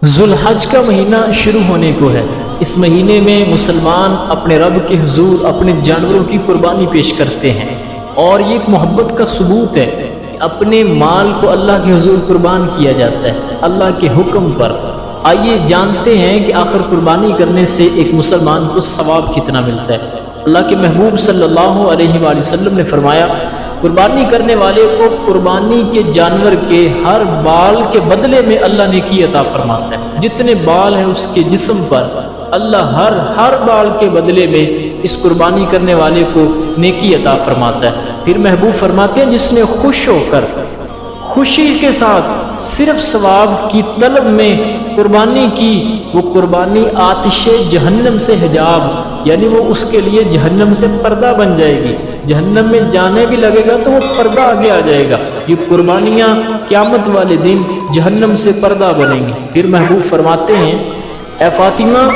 ذوالحج کا مہینہ شروع ہونے کو ہے۔ اس مہینے میں مسلمان اپنے رب کے حضور اپنے جانوروں کی قربانی پیش کرتے ہیں، اور یہ ایک محبت کا ثبوت ہے کہ اپنے مال کو اللہ کے حضور قربان کیا جاتا ہے اللہ کے حکم پر۔ آئیے جانتے ہیں کہ آخر قربانی کرنے سے ایک مسلمان کو ثواب کتنا ملتا ہے۔ اللہ کے محبوب صلی اللہ علیہ وآلہ وسلم نے فرمایا، قربانی کرنے والے کو قربانی کے جانور کے ہر بال کے بدلے میں اللہ نیکی عطا فرماتا ہے۔ جتنے بال ہیں اس کے جسم پر اللہ ہر بال کے بدلے میں اس قربانی کرنے والے کو نیکی عطا فرماتا ہے۔ پھر محبوب فرماتے ہیں، جس نے خوش ہو کر خوشی کے ساتھ صرف ثواب کی طلب میں قربانی کی، وہ قربانی آتش جہنم سے حجاب، یعنی وہ اس کے لیے جہنم سے پردہ بن جائے گی۔ جہنم میں جانے بھی لگے گا تو وہ پردہ آگے آ جائے گا۔ یہ قربانیاں قیامت والے دن جہنم سے پردہ بنیں گی۔ پھر محبوب فرماتے ہیں، اے فاطمہ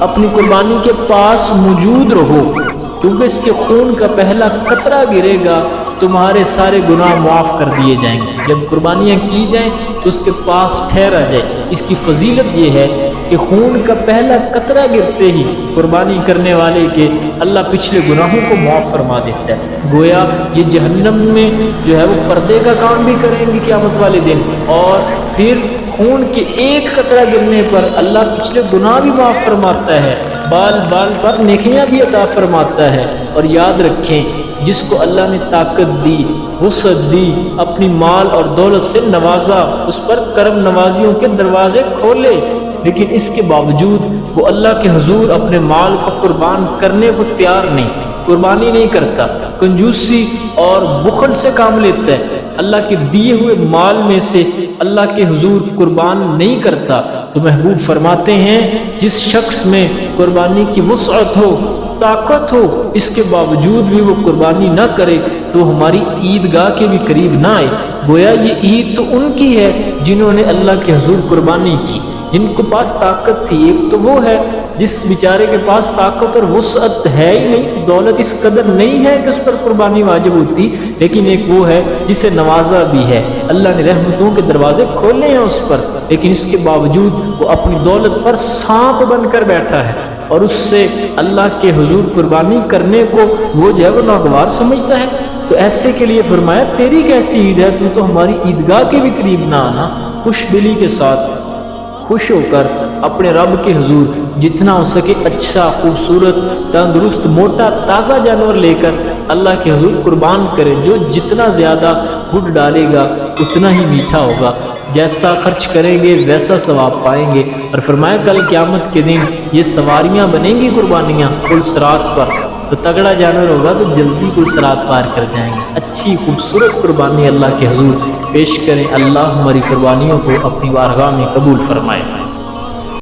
اپنی قربانی کے پاس موجود رہو، کیونکہ اس کے خون کا پہلا قطرہ گرے گا تمہارے سارے گناہ معاف کر دیے جائیں گے۔ جب قربانیاں کی جائیں تو اس کے پاس ٹھہرا جائے۔ اس کی فضیلت یہ ہے کہ خون کا پہلا قطرہ گرتے ہی قربانی کرنے والے کے اللہ پچھلے گناہوں کو معاف فرما دیتا ہے۔ گویا یہ جہنم میں جو ہے وہ پردے کا کام بھی کریں گے قیامت والے دن، اور پھر خون کے ایک قطرہ گرنے پر اللہ پچھلے گناہ بھی معاف فرماتا ہے، بال بال پر نیکیاں بھی عطا فرماتا ہے۔ اور یاد رکھیں، جس کو اللہ نے طاقت دی، وسعت دی، اپنی مال اور دولت سے نوازا، اس پر کرم نوازیوں کے دروازے کھولے، لیکن اس کے باوجود وہ اللہ کے حضور اپنے مال کو قربان کرنے کو تیار نہیں، قربانی نہیں کرتا، کنجوسی اور بخل سے کام لیتا ہے، اللہ کے دیے ہوئے مال میں سے اللہ کے حضور قربان نہیں کرتا، تو محبوب فرماتے ہیں، جس شخص میں قربانی کی وسعت ہو، طاقت ہو، اس کے باوجود بھی وہ قربانی نہ کرے تو ہماری عیدگاہ کے بھی قریب نہ آئے۔ گویا یہ عید تو ان کی ہے جنہوں نے اللہ کے حضور قربانی کی، جن کے پاس طاقت تھی۔ ایک تو وہ ہے جس بیچارے کے پاس طاقت اور وسعت ہے ہی نہیں، دولت اس قدر نہیں ہے کہ اس پر قربانی واجب ہوتی، لیکن ایک وہ ہے جسے نوازا بھی ہے، اللہ نے رحمتوں کے دروازے کھولے ہیں اس پر، لیکن اس کے باوجود وہ اپنی دولت پر سانپ بن کر بیٹھا ہے، اور اس سے اللہ کے حضور قربانی کرنے کو وہ جو ہے وہ ناگوار سمجھتا ہے۔ تو ایسے کے لیے فرمایا، تیری کیسی عید ہے، تو ہماری عیدگاہ کے بھی قریب نہ آنا۔ خوش دلی کے ساتھ خوش ہو کر اپنے رب کے حضور جتنا ہو سکے اچھا، خوبصورت، تندرست، موٹا، تازہ جانور لے کر اللہ کے حضور قربان کرے۔ جو جتنا زیادہ گڑ ڈالے گا اتنا ہی میٹھا ہوگا، جیسا خرچ کریں گے ویسا ثواب پائیں گے۔ اور فرمایا، کل قیامت کے دن یہ سواریاں بنیں گی قربانیاں پل صراط پر، تو تگڑا جانور ہوگا تو جلدی پل صراط پار کر جائیں گے۔ اچھی خوبصورت قربانی اللہ کے حضور پیش کریں۔ اللہ ہماری قربانیوں کو اپنی بارگاہ میں قبول فرمائے۔